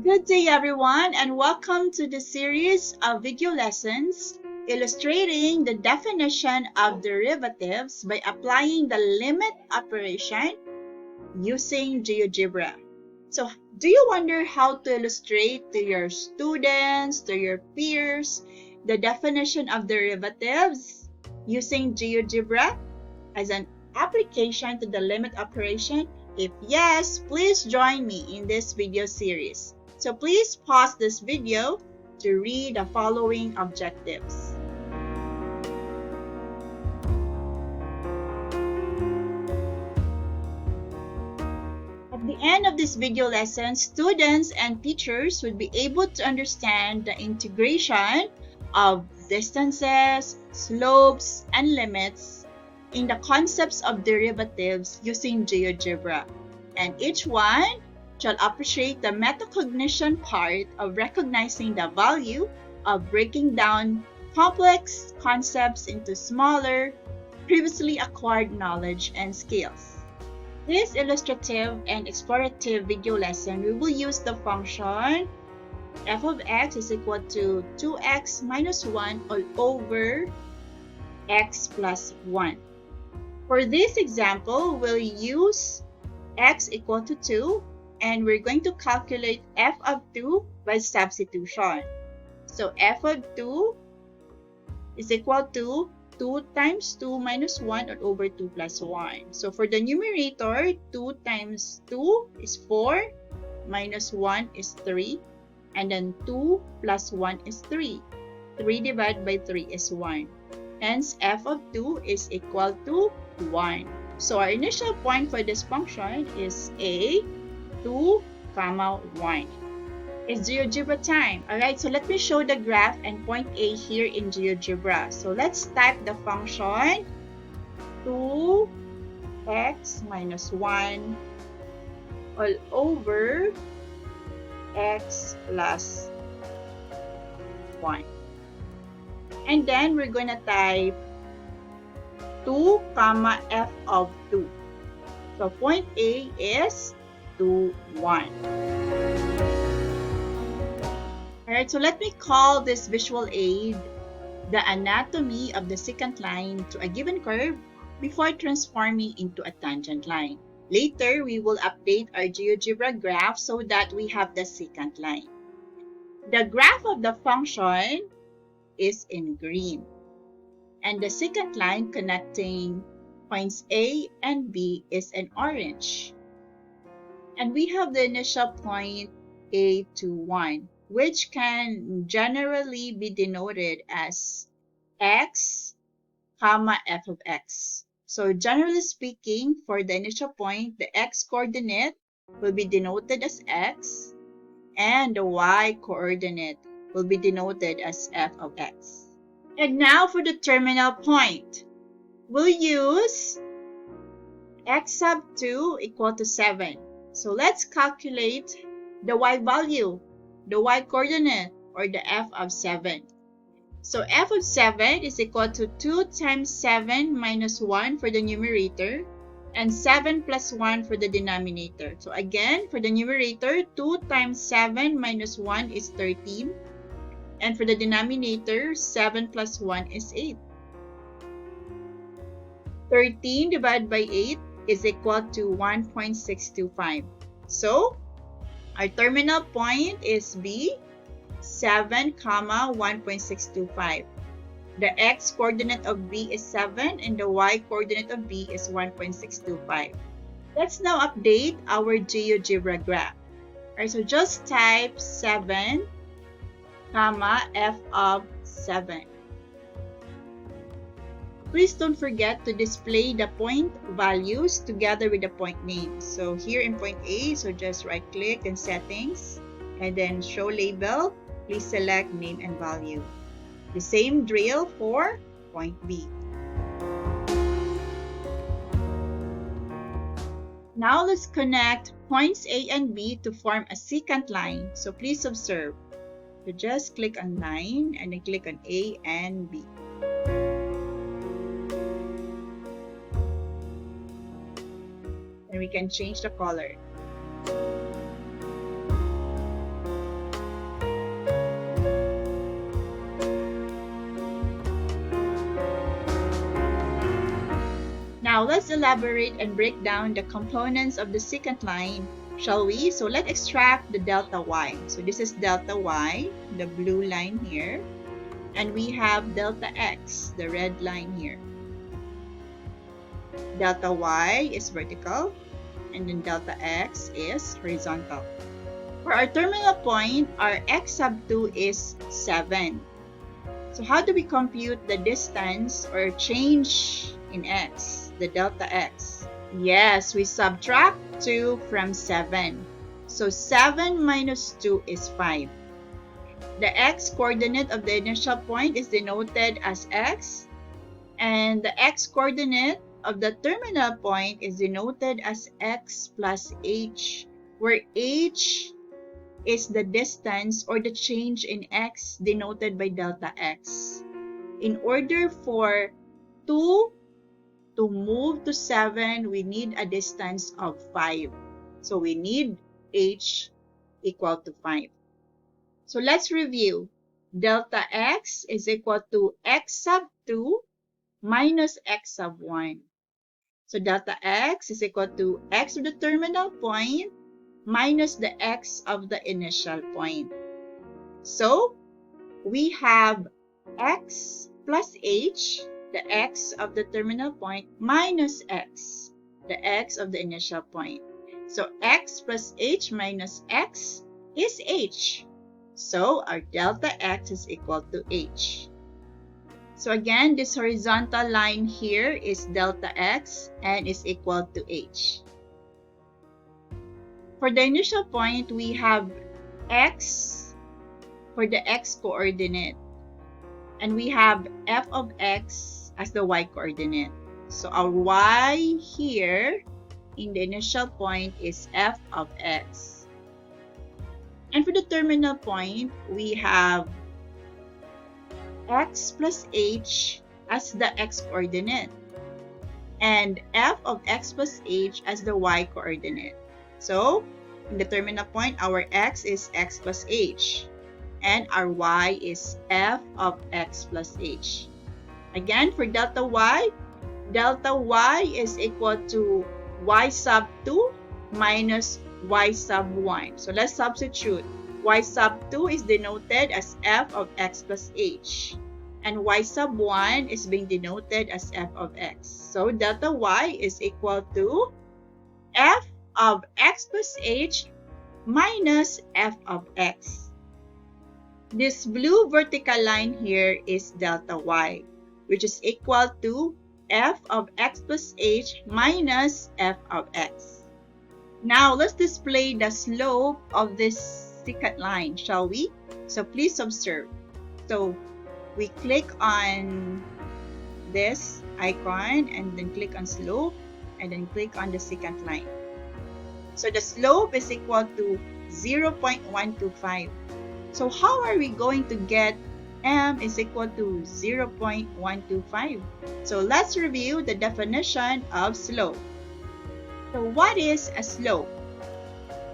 Good day everyone and welcome to the series of video lessons illustrating the definition of derivatives by applying the limit operation using GeoGebra. So, do you wonder how to illustrate to your students, to your peers, the definition of derivatives using GeoGebra as an application to the limit operation? If yes, please join me in this video series. So please pause this video to read the following objectives. At the end of this video lesson, students and teachers would be able to understand the integration of distances, slopes, and limits in the concepts of derivatives using GeoGebra. And each one shall appreciate the metacognition part of recognizing the value of breaking down complex concepts into smaller, previously acquired knowledge and skills. This illustrative and explorative video lesson, we will use the function f of x is equal to 2x minus 1 all over x plus 1. For this example, we'll use x equal to 2 and we're going to calculate f of 2 by substitution. So f of 2 is equal to 2 times 2 minus 1 all over 2 plus 1. So for the numerator, 2 times 2 is 4, minus 1 is 3, and then 2 plus 1 is 3. 3 divided by 3 is 1. Hence, f of 2 is equal to 1. So our initial point for this function is a 2, 1. It's GeoGebra time. Alright, so let me show the graph and point A here in GeoGebra. So let's type the function 2x minus 1 all over x plus 1. And then we're going to type 2, f of 2. So point A is 2, 1. Alright, so let me call this visual aid the anatomy of the secant line to a given curve before transforming into a tangent line. Later, we will update our GeoGebra graph so that we have the secant line. The graph of the function is in green, and the secant line connecting points A and B is in orange. And we have the initial point A to 1, which can generally be denoted as x, f of x. So generally speaking, for the initial point, the x coordinate will be denoted as x, and the y coordinate will be denoted as f of x. And now for the terminal point, we'll use x sub 2 equal to 7. So let's calculate the y value, the y coordinate, or the f of 7. So f of 7 is equal to 2 times 7 minus 1 for the numerator and 7 plus 1 for the denominator. So again, for the numerator, 2 times 7 minus 1 is 13. And for the denominator, 7 plus 1 is 8. 13 divided by 8 is equal to 1.625. So, our terminal point is B, 7, 1.625. The x coordinate of B is 7 and the y coordinate of B is 1.625. Let's now update our GeoGebra graph. Alright, so just type 7, f of 7. Please don't forget to display the point values together with the point names. So here in point A, so just right click and settings and then show label. Please select name and value. The same drill for point B. Now let's connect points A and B to form a secant line. So please observe. So just click on line and then click on A and B. And we can change the color. Now let's elaborate and break down the components of the secant line, shall we? So let's extract the delta y. So this is delta y, the blue line here. And we have delta x, the red line here. Delta y is vertical, and then delta x is horizontal. For our terminal point, our x sub 2 is 7. So how do we compute the distance or change in x, the delta x? Yes, we subtract 2 from 7. So 7 minus 2 is 5. The x-coordinate of the initial point is denoted as x, and the x-coordinate of the terminal point is denoted as x plus h, where h is the distance or the change in x denoted by delta x. In order for 2 to move to 7, we need a distance of 5. So we need h equal to 5. So let's review. Delta x is equal to x sub 2 minus x sub 1. So delta x is equal to x of the terminal point minus the x of the initial point. So we have x plus h, the x of the terminal point, minus x, the x of the initial point. So x plus h minus x is h. So our delta x is equal to h. So again, this horizontal line here is delta x and is equal to h. For the initial point, we have x for the x-coordinate. And we have f of x as the y-coordinate. So our y here in the initial point is f of x. And for the terminal point, we have x plus h as the x-coordinate and f of x plus h as the y-coordinate. So, in the terminal point, our x is x plus h and our y is f of x plus h. Again, for delta y is equal to y sub 2 minus y sub 1. So let's substitute. Y sub 2 is denoted as f of x plus h. And y sub 1 is being denoted as f of x. So delta y is equal to f of x plus h minus f of x. This blue vertical line here is delta y, which is equal to f of x plus h minus f of x. Now, let's display the slope of this secant line, shall we? So, please observe. So, we click on this icon and then click on slope and then click on the secant line. So, the slope is equal to 0.125. So, how are we going to get m is equal to 0.125? So, let's review the definition of slope. So what is a slope?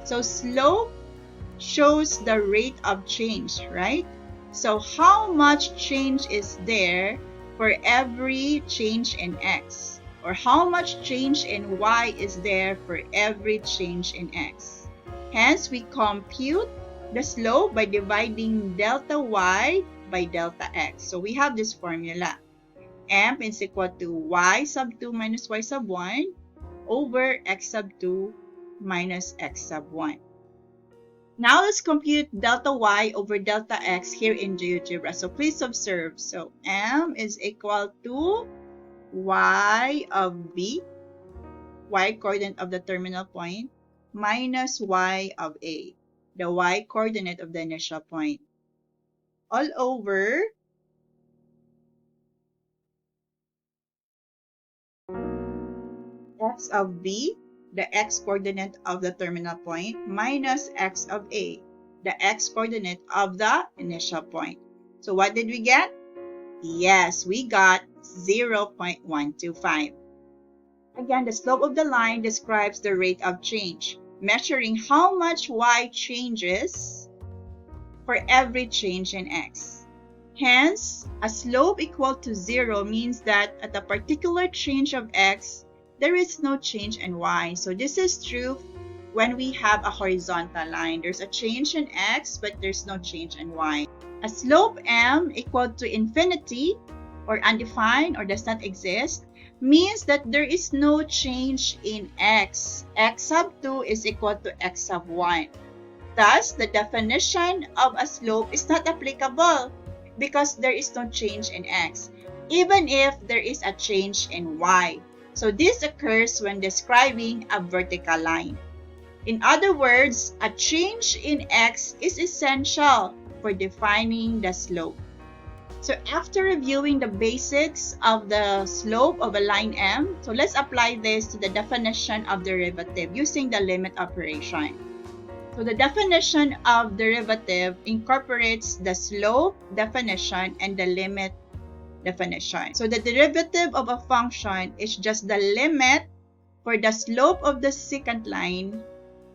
So slope shows the rate of change, right? So how much change is there for every change in x? Or how much change in y is there for every change in x? Hence, we compute the slope by dividing delta y by delta x. So we have this formula. M is equal to y sub 2 minus y sub 1 over x sub 2 minus x sub 1. Now let's compute delta y over delta x here in GeoGebra. So please observe. So m is equal to y of b, y coordinate of the terminal point, minus y of a, the y coordinate of the initial point, all over x of b, the x-coordinate of the terminal point, minus x of a, the x-coordinate of the initial point. So what did we get? Yes, we got 0.125. Again, the slope of the line describes the rate of change, measuring how much y changes for every change in x. Hence, a slope equal to 0 means that at a particular change of x, there is no change in y. So this is true when we have a horizontal line. There's a change in x, but there's no change in y. A slope m equal to infinity or undefined or does not exist means that there is no change in x. X sub 2 is equal to x sub 1. Thus, the definition of a slope is not applicable because there is no change in x, even if there is a change in y. So this occurs when describing a vertical line. In other words, a change in x is essential for defining the slope. So after reviewing the basics of the slope of a line M, so let's apply this to the definition of derivative using the limit operation. So the definition of derivative incorporates the slope definition and the limit definition. So the derivative of a function is just the limit for the slope of the secant line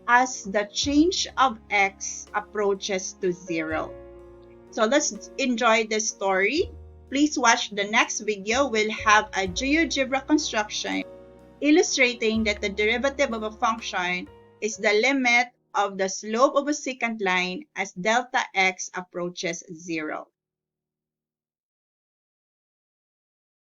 as the change of x approaches to 0. So let's enjoy this story. Please watch the next video. We'll have a GeoGebra construction illustrating that the derivative of a function is the limit of the slope of a secant line as delta x approaches 0.